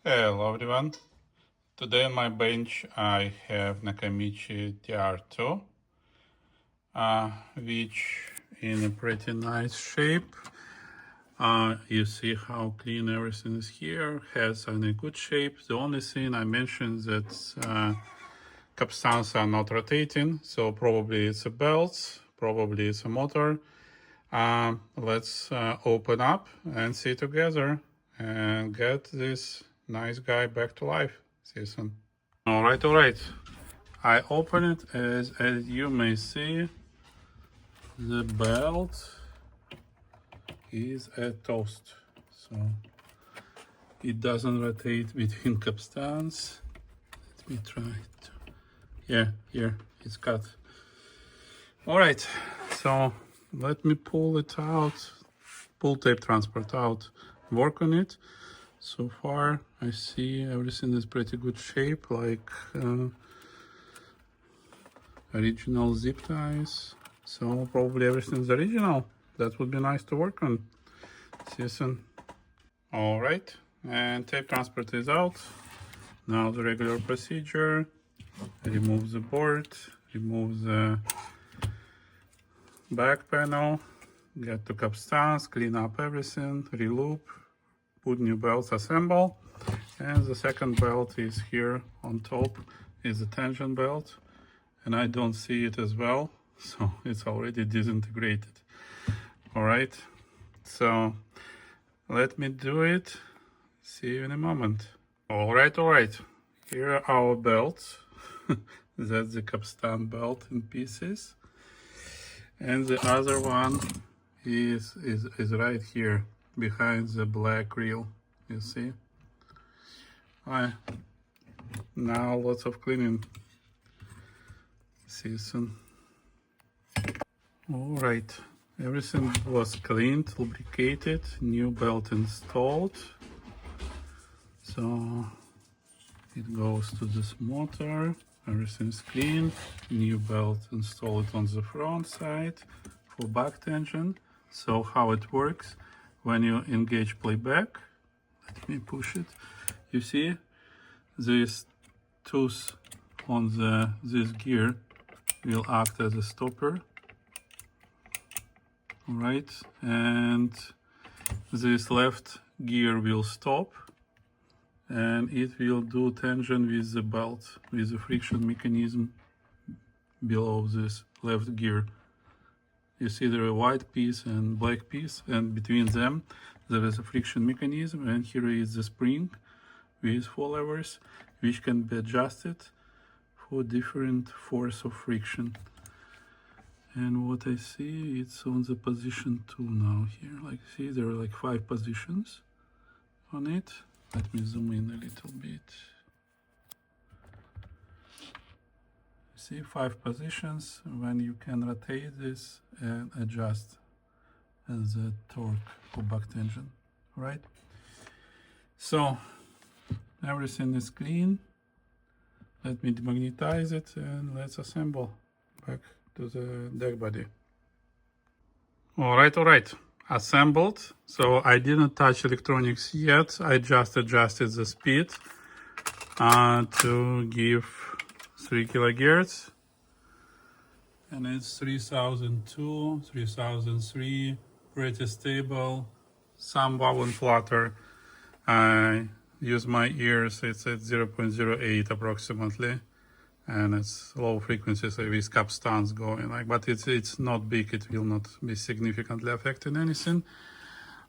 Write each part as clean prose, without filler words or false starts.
Hello everyone. Today on my bench I have Nakamichi DR-2, which in a pretty nice shape. You see how clean everything is here, has in a good shape. The only thing I mentioned that capstans are not rotating, so probably it's a belt, probably it's a motor. Let's open up and see together and get this nice guy back to life. See you soon. All right. I open it as you may see, the belt is a toast, so it doesn't rotate between capstans. Let me try it. Yeah, here it's cut. All right, so let me pull it out, pull tape transport out, work on it. So far I see everything is pretty good shape, like original zip ties. So probably everything's original. That would be nice to work on. See you soon. All right, and tape transport is out. Now the regular procedure: remove the board, remove the back panel, get the capstans, clean up everything, reloop, put new belts, assemble. And the second belt is here on top, is the tension belt, and I don't see it as well, so it's already disintegrated. All right, so let me do it. See you in a moment. All right. Here are our belts. That's the capstan belt in pieces, and the other one is right here behind the black reel. You see? Now lots of cleaning. See you soon. All right, everything was cleaned, lubricated, new belt installed. So it goes to this motor, everything's clean, new belt installed on the front side for back tension. So how it works, when you engage playback, let me push it, you see this tooth on this gear will act as a stopper. All right, and this left gear will stop, and it will do tension with the belt, with the friction mechanism below this left gear. You see there are a white piece and black piece, and between them there is a friction mechanism, and here is the spring with 4 levers which can be adjusted for different force of friction. And what I see, it's on the position 2 now here. Like, see, there are like 5 positions on it. Let me zoom in a little bit. See, 5 positions when you can rotate this and adjust the torque for back tension, right? So everything is clean. Let me demagnetize it and let's assemble back to the deck body. All right, assembled. So I didn't touch electronics yet. I just adjusted the speed to give 3 kilohertz, and it's 3002, 3003, pretty stable. Some wobbling flutter. I use my ears, it's at 0.08 approximately, and it's low frequencies with capstans going, like, but it's not big, it will not be significantly affecting anything.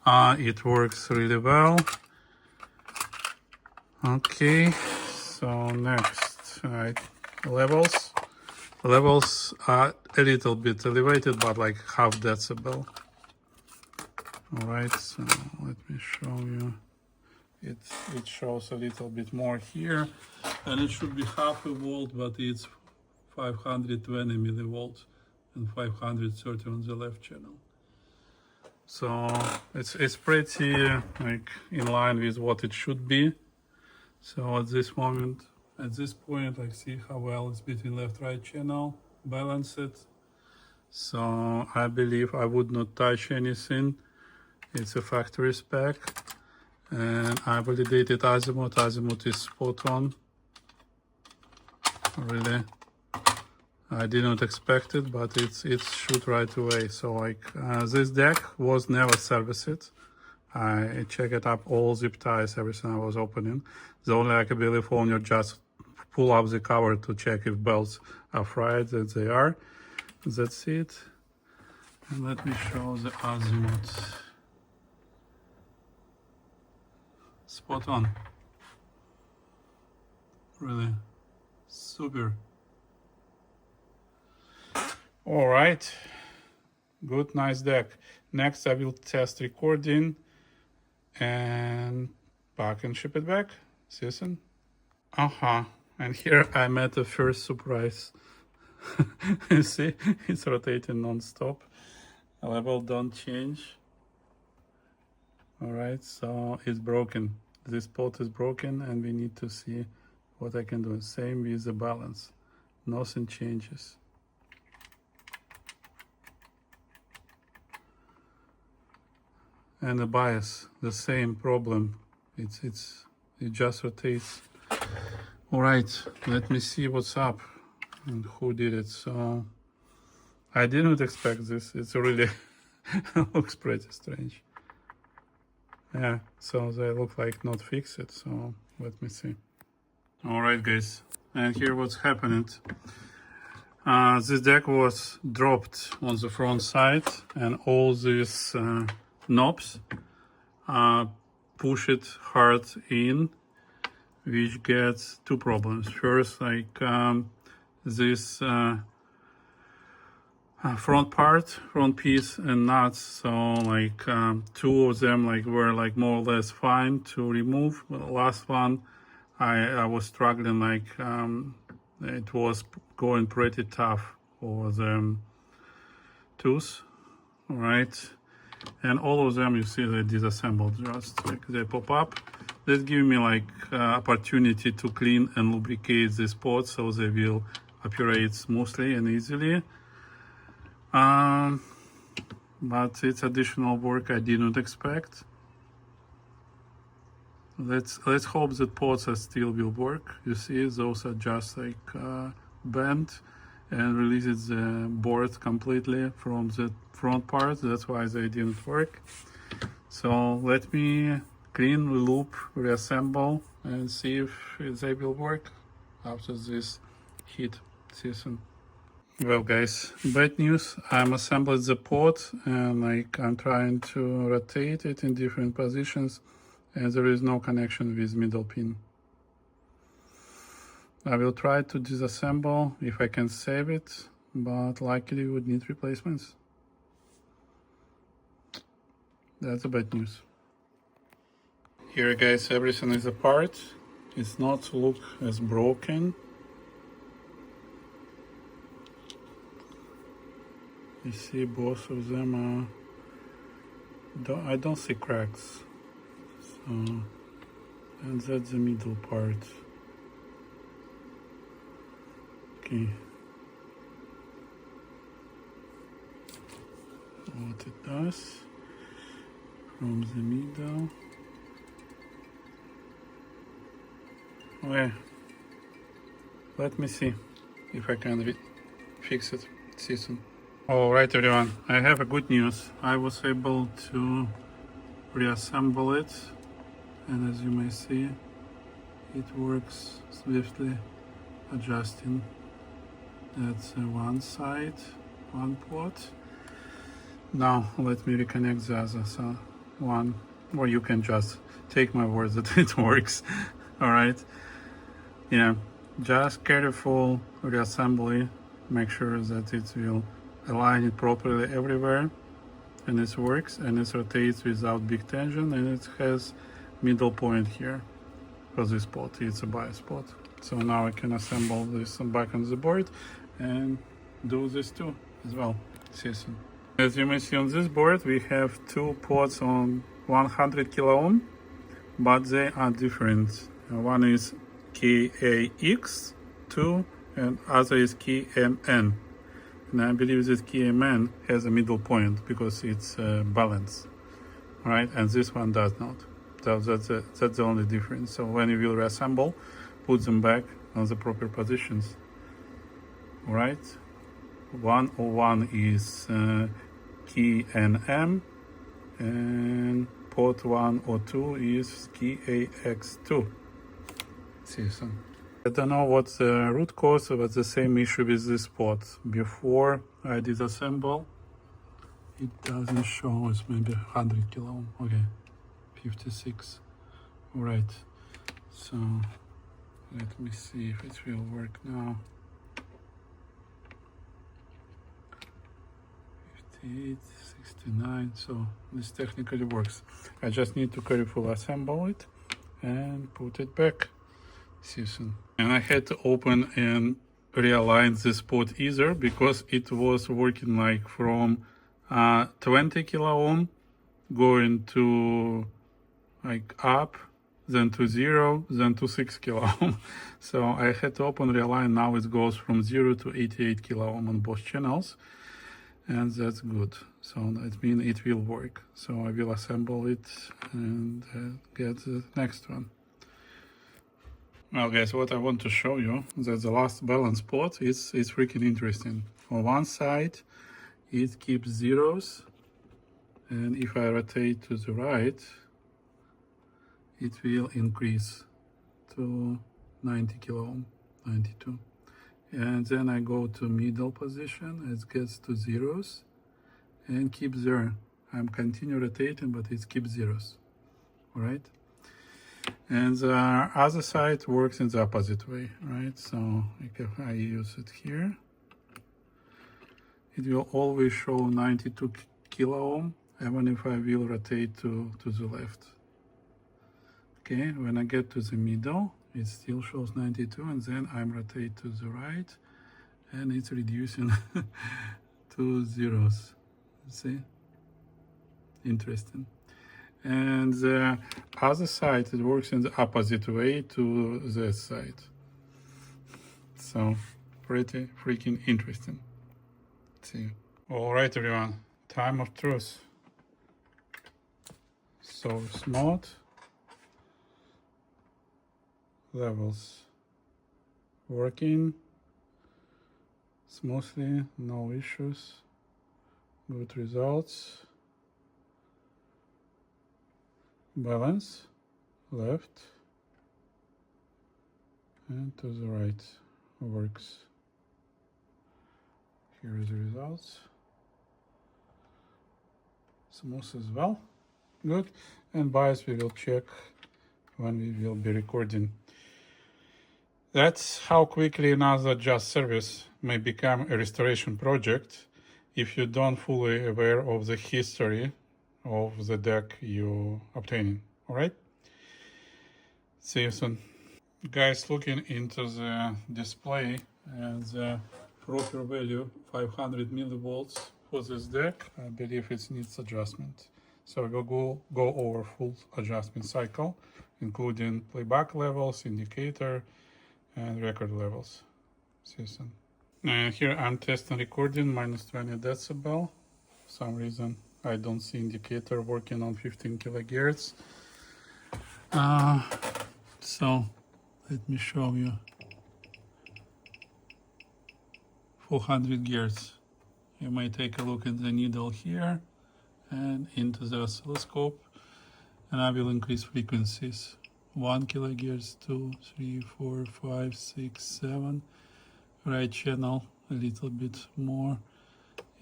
It works really well. Okay, so next, right, levels are a little bit elevated, but like half decibel. All right, so let me show you. It shows a little bit more here, and it should be half a volt, but it's 520 millivolts and 530 on the left channel. So it's pretty like in line with what it should be. So at this point, like, see how well it's between left-right channel, balance it. So I believe I would not touch anything. It's a factory spec. And I validated azimuth. Azimuth is spot on. Really, I did not expect it, but it shoot right away. So like this deck was never serviced. I checked up all zip ties, everything I was opening. The only like, ability for you just pull up the cover to check if belts are fried, that they are. That's it. And let me show the azimuth. Spot on. Really super. All right, good, nice deck. Next I will test recording and pack and ship it back. See you soon. And here I met the first surprise. You see, it's rotating non-stop. Level don't change. All right, so it's broken. This pot is broken and we need to see what I can do. Same with the balance. Nothing changes. And the bias, the same problem. It just rotates. All right, let me see what's up and who did it. So I didn't expect this. It's really looks pretty strange. Yeah, so they look like not fixed. So let me see. All right, guys, and here what's happening. This deck was dropped on the front side, and all these knobs push it hard in, which gets two problems. First, like this front piece and nuts, so like two of them like were like more or less fine to remove. But the last one I was struggling, like it was going pretty tough over the tooth. All right, and all of them you see they disassembled, just like they pop up. That give me like opportunity to clean and lubricate the spots so they will operate smoothly and easily. But it's additional work I did not expect. Let's hope that pots are still will work. You see, those are just like bent and releases the board completely from the front part. That's why they didn't work. So let me clean, loop, reassemble, and see if they will work after this heat season. Well, guys, bad news. I'm assembled the pot and like I'm trying to rotate it in different positions, and there is no connection with middle pin. I will try to disassemble if I can save it, but likely would need replacements. That's the bad news. Here, guys, everything is apart. It's not look as broken. You see, both of them are. I don't see cracks. So, and that's the middle part. Okay. What it does from the middle. Okay. Let me see if I can fix it. See you soon. Alright, everyone, I have a good news. I was able to reassemble it, and as you may see, it works swiftly, adjusting. That's one side, one pot. Now let me reconnect the other one, or you can just take my word that it works. Alright, yeah, just careful reassembly, make sure that it will align it properly everywhere, and it works, and it rotates without big tension, and it has middle point here for this spot. It's a bias spot. So now I can assemble this back on the board and do this too as well. See you soon. As you may see on this board, we have two pots on 100 kilo ohm, but they are different. One is KAX2 and other is KMN. And I believe this KMN has a middle point because it's balanced, right? And this one does not. That's the only difference. So when you will reassemble, put them back on the proper positions. All right. 101 is key NM, and port 102 is key AX2. See some. I don't know what the root cause, but the same issue with this port. Before I disassemble, it doesn't show us maybe 100 kilo ohm. Okay, 56. All right. So let me see if it will work now. 58, 69. So this technically works. I just need to carefully assemble it and put it back. See you soon. And I had to open and realign this port either because it was working like from 20 kilo ohm going to like up, then to 0, then to 6 kilo ohm. So I had to open realign. Now it goes from 0 to 88 kilo ohm on both channels, and that's good. So that means it will work. So I will assemble it and get the next one. Well guys, what I want to show you that the last balance port is freaking interesting. On one side it keeps zeros, and if I rotate to the right it will increase to 90 kilo ohm, 92. And then I go to middle position, it gets to zeros and keeps there. I'm continue rotating, but it keeps zeros. All right. And the other side works in the opposite way, right? So if I use it here, it will always show 92 kilo ohm, even if I will rotate to the left. Okay, when I get to the middle, it still shows 92, and then I'm rotate to the right, and it's reducing to zeros. See? Interesting. And the other side, it works in the opposite way to this side. So pretty freaking interesting. See. All right, everyone. Time of truth. Source mode. Levels working smoothly, no issues, good results. Balance left and to the right works. Here is the results. Smooth as well. Good. And bias we will check when we will be recording. That's how quickly another Just service may become a restoration project if you don't fully aware of the history of the deck you obtaining. All right. See you soon. Guys, looking into the display and the proper value 500 millivolts for this deck, I believe it needs adjustment. So we'll go over full adjustment cycle, including playback levels, indicator, and record levels. See you soon. And here I'm testing recording minus 20 decibel. For some reason I don't see indicator working on 15 kilohertz. So let me show you 400 Hz. You may take a look at the needle here and into the oscilloscope, and I will increase frequencies. 1 kilohertz, 2, 3, 4, 5, 6, 7. Right channel a little bit more.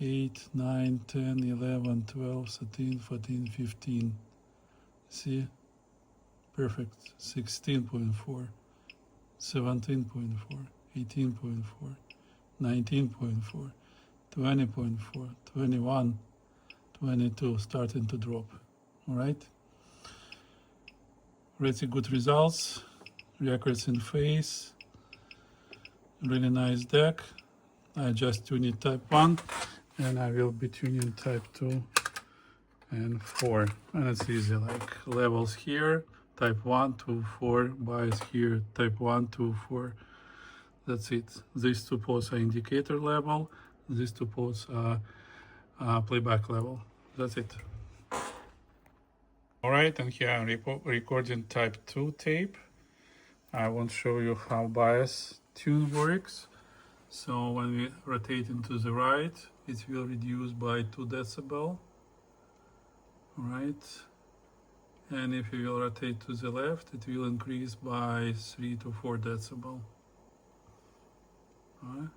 8, 9, 10, 11, 12, 13, 14, 15. See? Perfect. 16.4, 17.4, 18.4, 19.4, 20.4, 21, 22, starting to drop. All right? Pretty good results. Records in phase. Really nice deck. I just tuned it type 1, and I will be tuning type 2 and 4. And it's easy, like levels here, type 1, 2, 4, bias here, type 1, 2, 4. That's it. These two ports are indicator level, these two ports are playback level. That's it. Alright, and here I'm recording type 2 tape. I want to show you how bias tune works. So when we rotate into the right, it will reduce by 2 decibel. Alright. And if you will rotate to the left, it will increase by 3 to 4 decibel. Alright.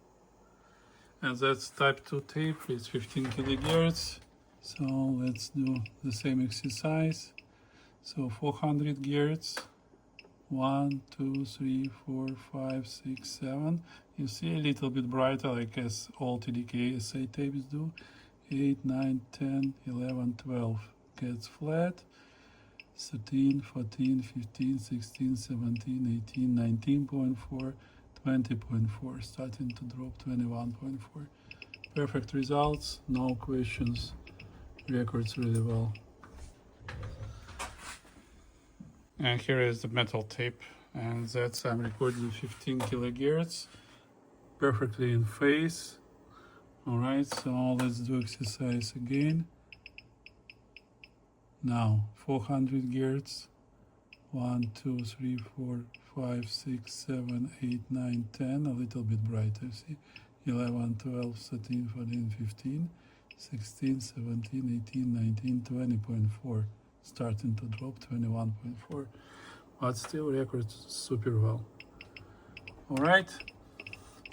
And that's type 2 tape, it's 15 kilohertz. So let's do the same exercise. So 400 Hz, 1, 2, 3, 4, 5, 6, 7. You see a little bit brighter, like as all TDK SA tapes do. 8, 9, 10, 11, 12 gets flat. 13, 14, 15, 16, 17, 18, 19.4, 20.4, starting to drop 21.4. Perfect results, no questions, records really well. And here is the metal tape, and that's I'm recording 15 kilohertz, perfectly in phase. Alright, so let's do exercise again. Now 400 Hz, 1, 2, 3, 4, 5, 6, 7, 8, 9, 10, a little bit brighter, see, 11, 12, 13, 14, 15, 16, 17, 18, 19, 20.4, starting to drop 21.4, but still records super well. Alright,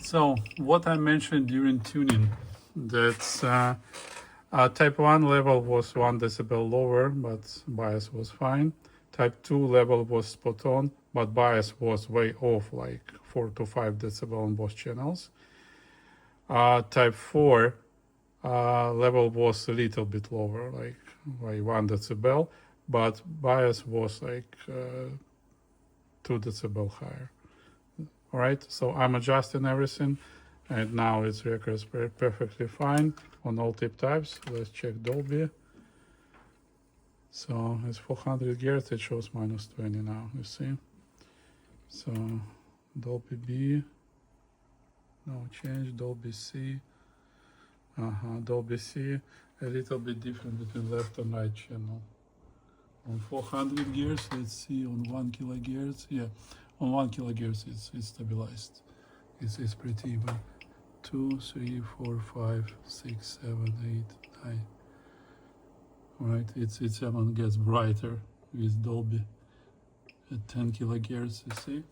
so what I mentioned during tuning, that's type 1 level was 1 decibel lower, but bias was fine. Type 2 level was spot on, but bias was way off, like 4 to 5 decibel on both channels. Type 4 level was a little bit lower, like by 1 decibel, but bias was like 2 decibel higher. Alright, so I'm adjusting everything, and now it records perfectly fine on all tape types. Let's check Dolby. So it's 400 Hz, it shows minus 20 now, you see. So Dolby B, no change, Dolby C. Dolby C, a little bit different between left and right channel. On 400 Hz, let's see, on 1 kilohertz, yeah, on 1 kilohertz it's stabilized. It's pretty even. 2, 3, 4, 5, 6, 7, 8, 9. Alright, it's even gets brighter with Dolby at 10 kilohertz, you see.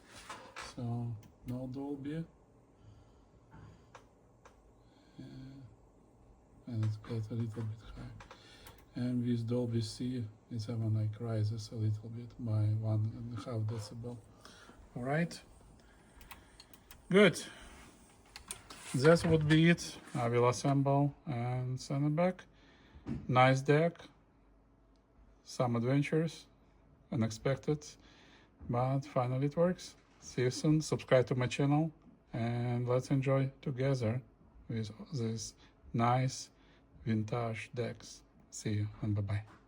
So no Dolby. And it's got a little bit high. And with Dolby C, it's even like rises a little bit by 1.5 decibel. Alright. Good. That would be it. I will assemble and send it back. Nice deck. Some adventures. Unexpected. But finally it works. See you soon. Subscribe to my channel. And let's enjoy together with this nice vintage decks. See you and bye-bye.